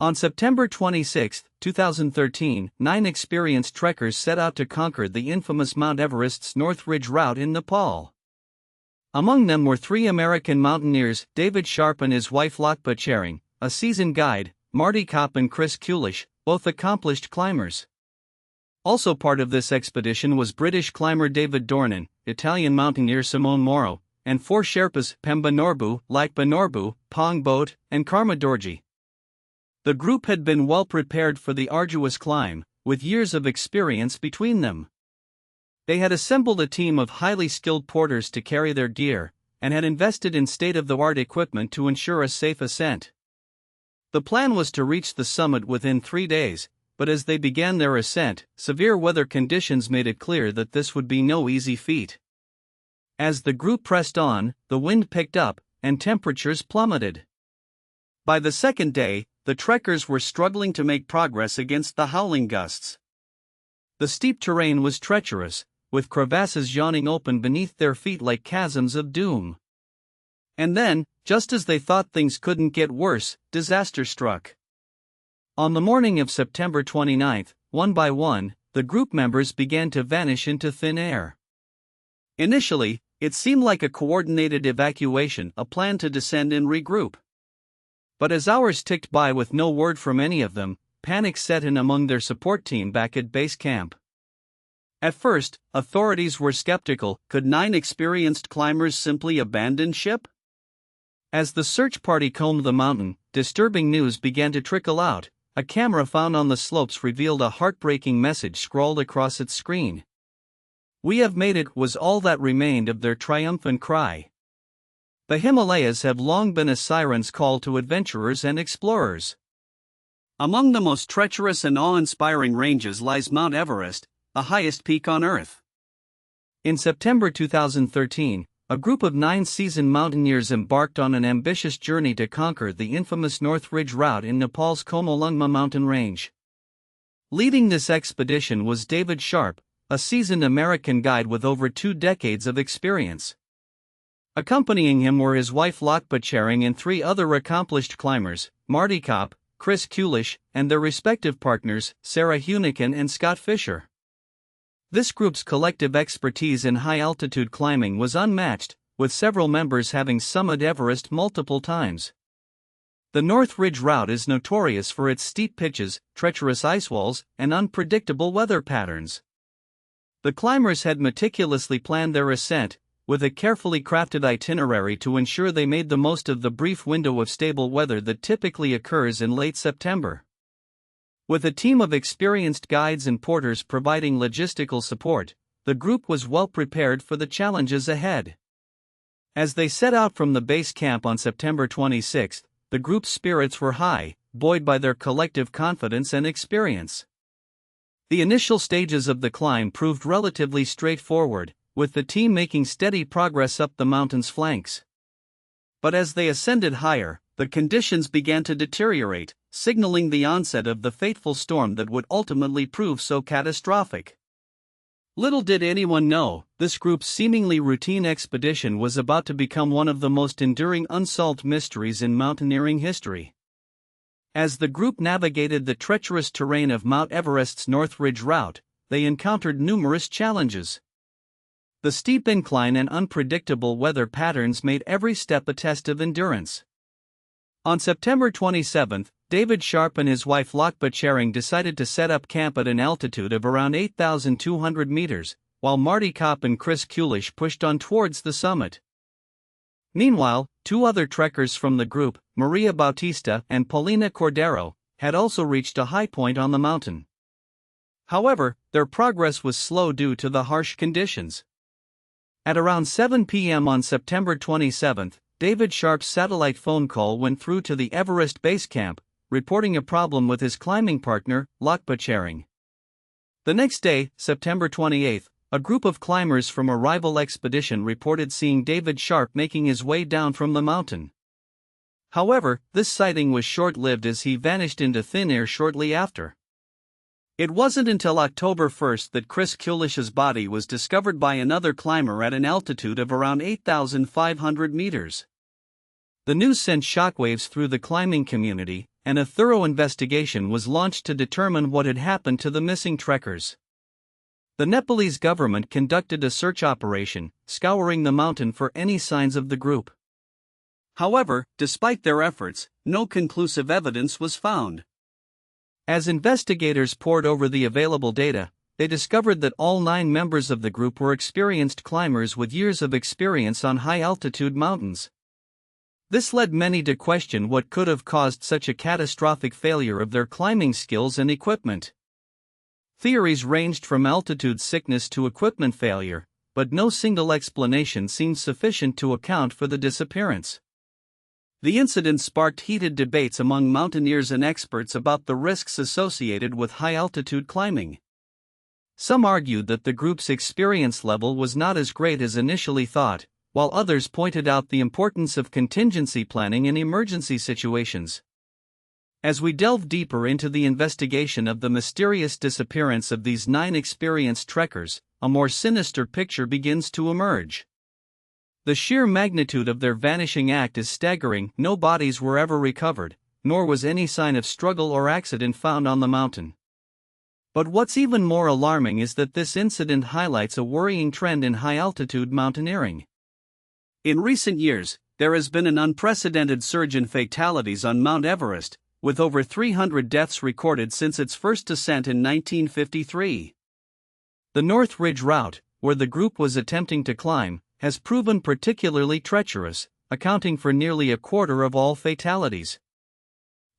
On September 26, 2013, 9 experienced trekkers set out to conquer the infamous Mount Everest's North Ridge route in Nepal. Among them were 3 American mountaineers, David Sharp and his wife Lhakpa Tshering, a seasoned guide, Marty Kopp and Kulish, both accomplished climbers. Also part of this expedition was British climber David Dornan, Italian mountaineer Simone Moro, and 4 Sherpas, Pemba Norbu, Lakpa Norbu, Pasang Bhote, and Karma Dorji. The group had been well prepared for the arduous climb, with years of experience between them. They had assembled a team of highly skilled porters to carry their gear, and had invested in state-of-the-art equipment to ensure a safe ascent. The plan was to reach the summit within 3 days, but as they began their ascent, severe weather conditions made it clear that this would be no easy feat. As the group pressed on, the wind picked up, and temperatures plummeted. By the second day, the trekkers were struggling to make progress against the howling gusts. The steep terrain was treacherous, with crevasses yawning open beneath their feet like chasms of doom. And then, just as they thought things couldn't get worse, disaster struck. On the morning of September 29, one by one, the group members began to vanish into thin air. Initially, it seemed like a coordinated evacuation, a plan to descend and regroup. But as hours ticked by with no word from any of them, panic set in among their support team back at base camp. At first, authorities were skeptical. Could 9 experienced climbers simply abandon ship? As the search party combed the mountain, disturbing news began to trickle out. A camera found on the slopes revealed a heartbreaking message scrawled across its screen. "We have made it," was all that remained of their triumphant cry. The Himalayas have long been a siren's call to adventurers and explorers. Among the most treacherous and awe-inspiring ranges lies Mount Everest, the highest peak on Earth. In September 2013, a group of 9 seasoned mountaineers embarked on an ambitious journey to conquer the infamous North Ridge route in Nepal's Komalungma mountain range. Leading this expedition was David Sharp, a seasoned American guide with over 2 decades of experience. Accompanying him were his wife Lhakpa Tshering and 3 other accomplished climbers, Marty Kopp, Kulish, and their respective partners, Sarah Hunican and Scott Fisher. This group's collective expertise in high-altitude climbing was unmatched, with several members having summited Everest multiple times. The North Ridge route is notorious for its steep pitches, treacherous ice walls, and unpredictable weather patterns. The climbers had meticulously planned their ascent, with a carefully crafted itinerary to ensure they made the most of the brief window of stable weather that typically occurs in late September. With a team of experienced guides and porters providing logistical support, the group was well prepared for the challenges ahead. As they set out from the base camp on September 26, the group's spirits were high, buoyed by their collective confidence and experience. The initial stages of the climb proved relatively straightforward, with the team making steady progress up the mountain's flanks. But as they ascended higher, the conditions began to deteriorate, signaling the onset of the fateful storm that would ultimately prove so catastrophic. Little did anyone know, this group's seemingly routine expedition was about to become one of the most enduring unsolved mysteries in mountaineering history. As the group navigated the treacherous terrain of Mount Everest's North Ridge route, they encountered numerous challenges. The steep incline and unpredictable weather patterns made every step a test of endurance. On September 27, David Sharp and his wife Lhakpa Tshering decided to set up camp at an altitude of around 8,200 meters, while Marty Kopp and Kulish pushed on towards the summit. Meanwhile, 2 other trekkers from the group, Maria Bautista and Paulina Cordero, had also reached a high point on the mountain. However, their progress was slow due to the harsh conditions. At around 7 p.m. on September 27, David Sharp's satellite phone call went through to the Everest base camp, reporting a problem with his climbing partner, Lhakpa Tshering. The next day, September 28, a group of climbers from a rival expedition reported seeing David Sharp making his way down from the mountain. However, this sighting was short-lived as he vanished into thin air shortly after. It wasn't until October 1 that Kulish's body was discovered by another climber at an altitude of around 8,500 meters. The news sent shockwaves through the climbing community, and a thorough investigation was launched to determine what had happened to the missing trekkers. The Nepalese government conducted a search operation, scouring the mountain for any signs of the group. However, despite their efforts, no conclusive evidence was found. As investigators pored over the available data, they discovered that all 9 members of the group were experienced climbers with years of experience on high-altitude mountains. This led many to question what could have caused such a catastrophic failure of their climbing skills and equipment. Theories ranged from altitude sickness to equipment failure, but no single explanation seemed sufficient to account for the disappearance. The incident sparked heated debates among mountaineers and experts about the risks associated with high-altitude climbing. Some argued that the group's experience level was not as great as initially thought, while others pointed out the importance of contingency planning in emergency situations. As we delve deeper into the investigation of the mysterious disappearance of these 9 experienced trekkers, a more sinister picture begins to emerge. The sheer magnitude of their vanishing act is staggering. No bodies were ever recovered, nor was any sign of struggle or accident found on the mountain. But what's even more alarming is that this incident highlights a worrying trend in high-altitude mountaineering. In recent years, there has been an unprecedented surge in fatalities on Mount Everest, with over 300 deaths recorded since its first ascent in 1953. The North Ridge route, where the group was attempting to climb, has proven particularly treacherous, accounting for nearly a quarter of all fatalities.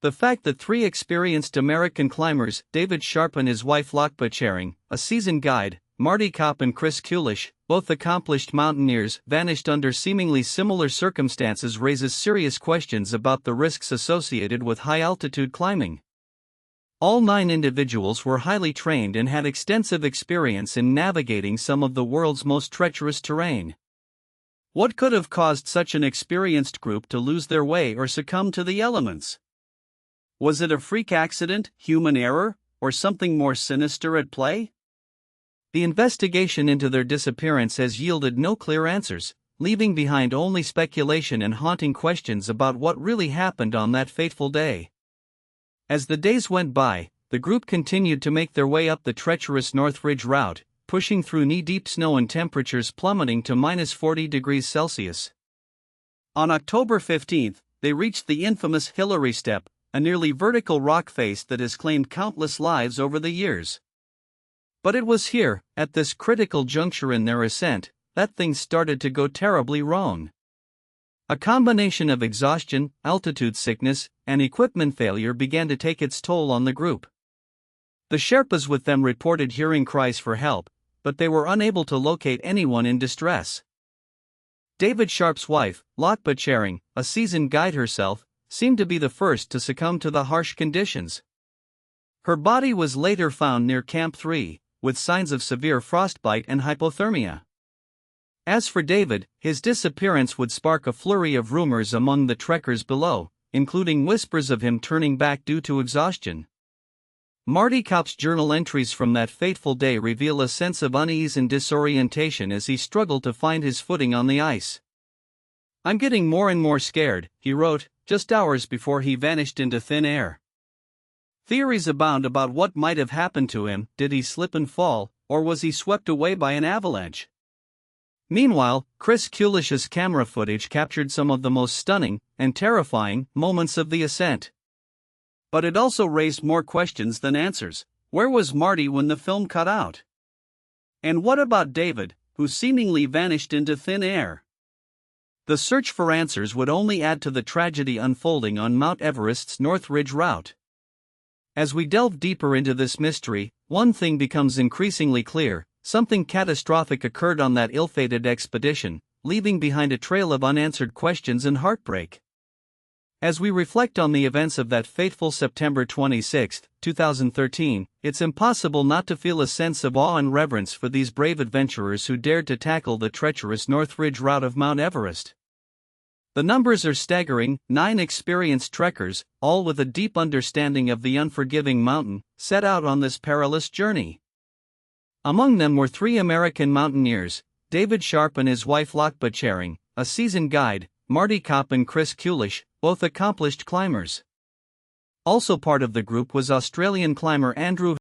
The fact that 3 experienced American climbers, David Sharp and his wife Lhakpa Tshering, a seasoned guide, Marty Kopp and Kulish, both accomplished mountaineers, vanished under seemingly similar circumstances raises serious questions about the risks associated with high-altitude climbing. All 9 individuals were highly trained and had extensive experience in navigating some of the world's most treacherous terrain. What could have caused such an experienced group to lose their way or succumb to the elements? Was it a freak accident, human error, or something more sinister at play? The investigation into their disappearance has yielded no clear answers, leaving behind only speculation and haunting questions about what really happened on that fateful day. As the days went by, the group continued to make their way up the treacherous North Ridge route, pushing through knee-deep snow and temperatures plummeting to -40°C. On October 15, they reached the infamous Hillary Step, a nearly vertical rock face that has claimed countless lives over the years. But it was here, at this critical juncture in their ascent, that things started to go terribly wrong. A combination of exhaustion, altitude sickness, and equipment failure began to take its toll on the group. The Sherpas with them reported hearing cries for help, but they were unable to locate anyone in distress. David Sharp's wife, Lhakpa Tshering, a seasoned guide herself, seemed to be the first to succumb to the harsh conditions. Her body was later found near Camp 3, with signs of severe frostbite and hypothermia. As for David, his disappearance would spark a flurry of rumors among the trekkers below, including whispers of him turning back due to exhaustion. Marty Kopp's journal entries from that fateful day reveal a sense of unease and disorientation as he struggled to find his footing on the ice. "I'm getting more and more scared," he wrote, just hours before he vanished into thin air. Theories abound about what might have happened to him. Did he slip and fall, or was he swept away by an avalanche? Meanwhile, Kulish's camera footage captured some of the most stunning and terrifying moments of the ascent. But it also raised more questions than answers. Where was Marty when the film cut out? And what about David, who seemingly vanished into thin air? The search for answers would only add to the tragedy unfolding on Mount Everest's North Ridge route. As we delve deeper into this mystery, one thing becomes increasingly clear: something catastrophic occurred on that ill-fated expedition, leaving behind a trail of unanswered questions and heartbreak. As we reflect on the events of that fateful September 26, 2013, it's impossible not to feel a sense of awe and reverence for these brave adventurers who dared to tackle the treacherous North Ridge route of Mount Everest. The numbers are staggering: 9 experienced trekkers, all with a deep understanding of the unforgiving mountain, set out on this perilous journey. Among them were 3 American mountaineers, David Sharp and his wife Lhakpa Tshering, a seasoned guide, Marty Kopp and Chris Kulish, both accomplished climbers. Also part of the group was Australian climber Andrew